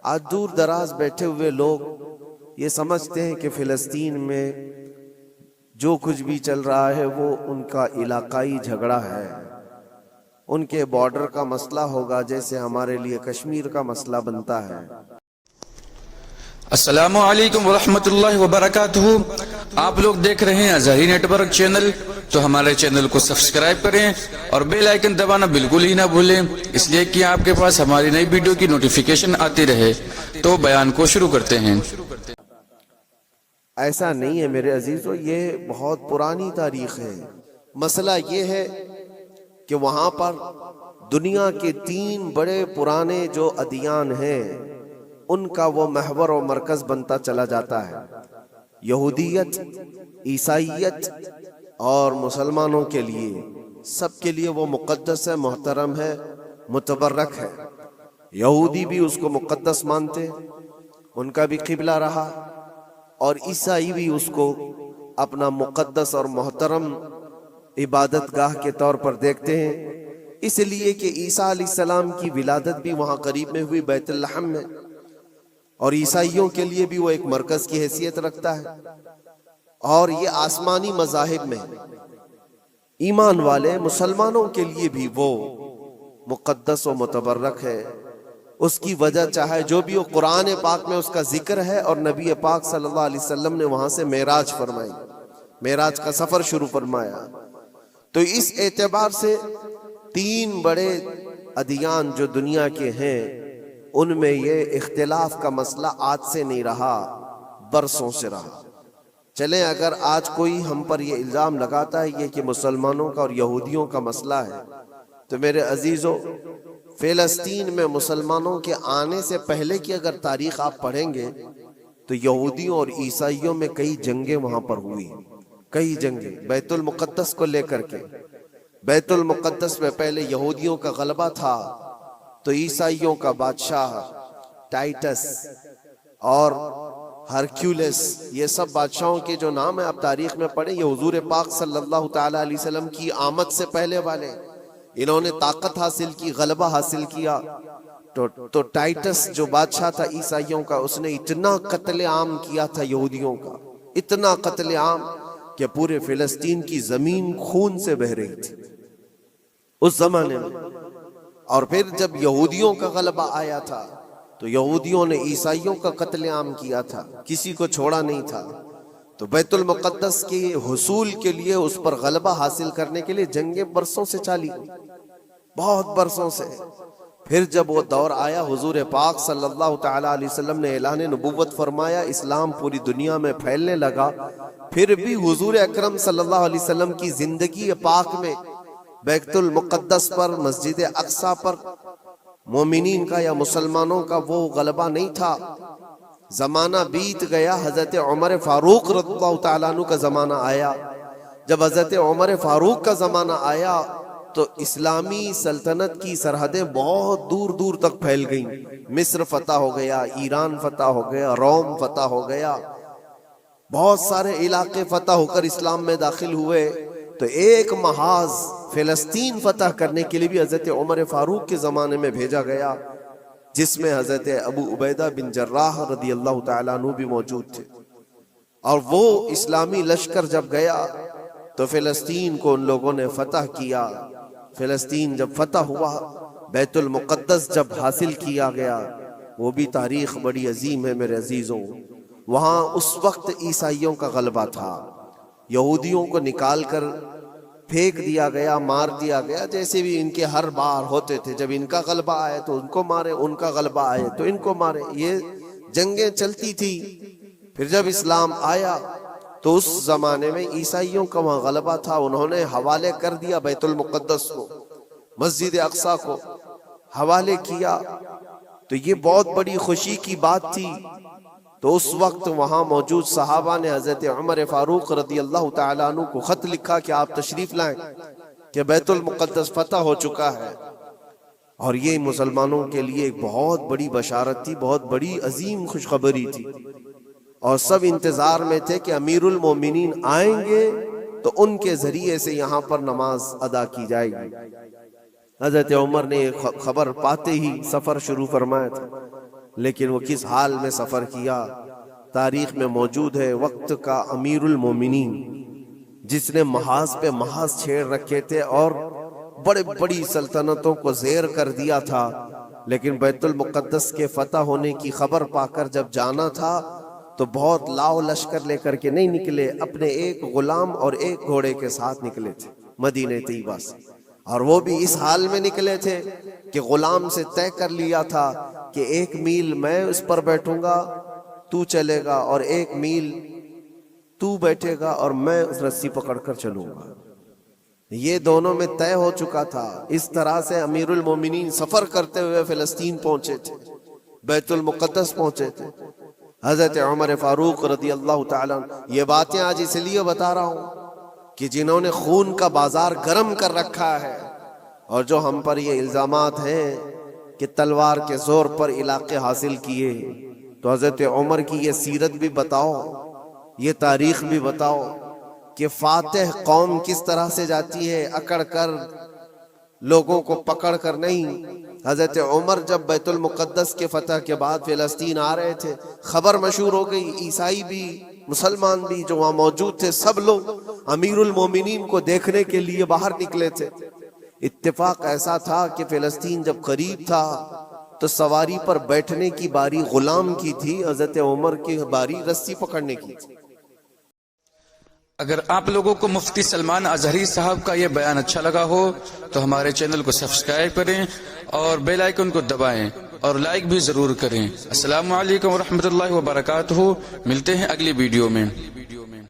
آج دور دراز بیٹھے ہوئے لوگ یہ سمجھتے ہیں کہ فلسطین میں جو کچھ بھی چل رہا ہے وہ ان کا علاقائی جھگڑا ہے، ان کے بارڈر کا مسئلہ ہوگا جیسے ہمارے لیے کشمیر کا مسئلہ بنتا ہے۔ السلام علیکم ورحمۃ اللہ وبرکاتہ۔ آپ لوگ دیکھ رہے ہیں اظہری نیٹ ورک چینل، تو ہمارے چینل کو سبسکرائب کریں اور بیل آئیکن دبانا بالکل ہی نہ بھولیں، اس لیے کہ آپ کے پاس ہماری نئی ویڈیو کی نوٹیفیکیشن آتی رہے۔ تو بیان کو شروع کرتے ہیں۔ ایسا نہیں ہے میرے عزیزو، یہ بہت پرانی تاریخ ہے۔ مسئلہ یہ ہے کہ وہاں پر دنیا کے 3 بڑے پرانے جو ادیان ہیں ان کا وہ محور و مرکز بنتا چلا جاتا ہے۔ یہودیت، عیسائیت اور مسلمانوں کے لیے، سب کے لیے وہ مقدس ہے، محترم ہے، متبرک ہے۔ یہودی بھی اس کو مقدس مانتے، ان کا بھی قبلہ رہا، اور عیسائی بھی اس کو اپنا مقدس اور محترم عبادت گاہ کے طور پر دیکھتے ہیں، اس لیے کہ عیسیٰ علیہ السلام کی ولادت بھی وہاں قریب میں ہوئی، بیت لحم میں، اور عیسائیوں کے لیے بھی وہ ایک مرکز کی حیثیت رکھتا ہے۔ اور یہ آسمانی مذاہب میں ایمان والے مسلمانوں کے لیے بھی وہ مقدس و متبرک ہے۔ اس کی وجہ چاہے جو بھی ہو، قرآن پاک میں اس کا ذکر ہے، اور نبی پاک صلی اللہ علیہ وسلم نے وہاں سے معراج فرمائی، معراج کا سفر شروع فرمایا۔ تو اس اعتبار سے 3 بڑے ادیان جو دنیا کے ہیں ان میں یہ اختلاف کا مسئلہ آج سے نہیں رہا، برسوں سے رہا۔ چلیں اگر آج کوئی ہم پر یہ الزام لگاتا ہے یہ کہ مسلمانوں کا اور یہودیوں کا مسئلہ ہے، تو میرے عزیزو، فلسطین میں مسلمانوں کے آنے سے پہلے کی اگر تاریخ آپ پڑھیں گے تو یہودیوں اور عیسائیوں میں کئی جنگیں وہاں پر ہوئی، کئی جنگیں بیت المقدس کو لے کر کے۔ بیت المقدس میں پہلے یہودیوں کا غلبہ تھا، تو عیسائیوں کا بادشاہ ٹائٹس اور ہرکیولس، یہ سب بادشاہوں کے جو نام ہیں آپ تاریخ میں پڑھیں، یہ حضور پاک صلی اللہ تعالی علیہ وسلم کی آمد سے پہلے والے، انہوں نے طاقت حاصل کی، غلبہ حاصل کیا۔ تو ٹائٹس جو بادشاہ تھا عیسائیوں کا، اس نے اتنا قتل عام کیا تھا یہودیوں کا، اتنا قتل عام کہ پورے فلسطین کی زمین خون سے بہہ رہی تھی اس زمانے میں۔ اور پھر جب یہودیوں کا غلبہ آیا تھا تو یہودیوں نے عیسائیوں کا قتل عام کیا تھا، کسی کو چھوڑا نہیں تھا۔ تو بیت المقدس کے حصول کے لیے، اس پر غلبہ حاصل کرنے کے لیے جنگیں برسوں سے چلی، بہت برسوں سے۔ پھر جب وہ دور آیا، حضور پاک صلی اللہ تعالی علیہ وسلم نے اعلان نبوت فرمایا، اسلام پوری دنیا میں پھیلنے لگا، پھر بھی حضور اکرم صلی اللہ علیہ وسلم کی زندگی پاک میں بیت المقدس پر، مسجد اقصی پر مومنین کا یا مسلمانوں کا وہ غلبہ نہیں تھا۔ زمانہ بیت گیا، حضرت عمر فاروق رضی اللہ تعالیٰ عنہ کا زمانہ آیا۔ جب حضرت عمر فاروق کا زمانہ آیا تو اسلامی سلطنت کی سرحدیں بہت دور دور تک پھیل گئیں، مصر فتح ہو گیا، ایران فتح ہو گیا، روم فتح ہو گیا، بہت سارے علاقے فتح ہو کر اسلام میں داخل ہوئے۔ تو ایک محاذ فلسطین فتح کرنے کے لیے بھی حضرت عمر فاروق کے زمانے میں بھیجا گیا، جس میں حضرت ابو عبیدہ بن جراح رضی اللہ تعالیٰ عنہ بھی موجود تھے۔ اور وہ اسلامی لشکر جب گیا تو فلسطین کو ان لوگوں نے فتح کیا۔ فلسطین جب فتح ہوا، بیت المقدس جب حاصل کیا گیا، وہ بھی تاریخ بڑی عظیم ہے میرے عزیزوں۔ وہاں اس وقت عیسائیوں کا غلبہ تھا، یہودیوں کو نکال کر پھینک دیا گیا، مار دیا گیا، جیسے بھی ان کے ہر بار ہوتے تھے۔ جب ان کا غلبہ آئے تو ان کو مارے، ان کا غلبہ آئے تو ان کو مارے، یہ جنگیں چلتی تھی۔ پھر جب اسلام آیا تو اس زمانے میں عیسائیوں کا وہاں غلبہ تھا، انہوں نے حوالے کر دیا بیت المقدس کو، مسجد اقصی کو حوالے کیا۔ تو یہ بہت بڑی خوشی کی بات تھی۔ تو اس وقت وہاں موجود صحابہ نے حضرت عمر فاروق رضی اللہ تعالیٰ عنہ کو خط لکھا کہ آپ تشریف لائیں کہ بیت المقدس فتح ہو چکا ہے۔ اور یہ مسلمانوں کے لیے ایک بہت بڑی بشارت تھی، بہت بڑی عظیم خوشخبری تھی، اور سب انتظار میں تھے کہ امیر المومنین آئیں گے تو ان کے ذریعے سے یہاں پر نماز ادا کی جائے گی۔ حضرت عمر نے خبر پاتے ہی سفر شروع فرمایا تھا، لیکن وہ کس حال میں سفر کیا تاریخ میں موجود ہے۔ وقت کا امیر المومنین جس نے محاذ پہ محاذ چھیڑ رکھے تھے اور بڑے بڑی سلطنتوں کو زیر کر دیا تھا، لیکن بیت المقدس کے فتح ہونے کی خبر پا کر جب جانا تھا تو بہت لاؤ لشکر لے کر کے نہیں نکلے، اپنے ایک غلام اور ایک گھوڑے کے ساتھ نکلے تھے مدینہ طیبہ سے، اور وہ بھی اس حال میں نکلے تھے کہ غلام سے طے کر لیا تھا کہ 1 میل میں اس پر بیٹھوں گا تو چلے گا، اور 1 میل تو بیٹھے گا اور میں اس رسی پکڑ کر چلوں گا۔ یہ دونوں میں طے ہو چکا تھا۔ اس طرح سے امیر المومنین سفر کرتے ہوئے فلسطین پہنچے تھے، بیت المقدس پہنچے تھے۔ حضرت عمر فاروق رضی اللہ تعالیٰ، یہ باتیں آج اس لیے بتا رہا ہوں کہ جنہوں نے خون کا بازار گرم کر رکھا ہے اور جو ہم پر یہ الزامات ہیں کہ تلوار کے زور پر علاقے حاصل کیے، تو حضرت عمر کی یہ سیرت بھی بتاؤ، یہ تاریخ بھی بتاؤ کہ فاتح قوم کس طرح سے جاتی ہے، اکڑ کر، لوگوں کو پکڑ کر نہیں۔ حضرت عمر جب بیت المقدس کے فتح کے بعد فلسطین آ رہے تھے، خبر مشہور ہو گئی، عیسائی بھی مسلمان بھی جو وہاں موجود تھے سب لوگ امیر المومنین کو دیکھنے کے لیے باہر نکلے تھے۔ اتفاق ایسا تھا کہ فلسطین جب قریب تھا تو سواری پر بیٹھنے کی باری غلام کی تھی، حضرت عمر کی باری رسی پکڑنے کی تھی۔ اگر آپ لوگوں کو مفتی سلمان اظہری صاحب کا یہ بیان اچھا لگا ہو تو ہمارے چینل کو سبسکرائب کریں اور بیل آئیکن کو دبائیں اور لائک بھی ضرور کریں۔ السلام علیکم ورحمۃ اللہ وبرکاتہ، ملتے ہیں اگلی ویڈیو میں۔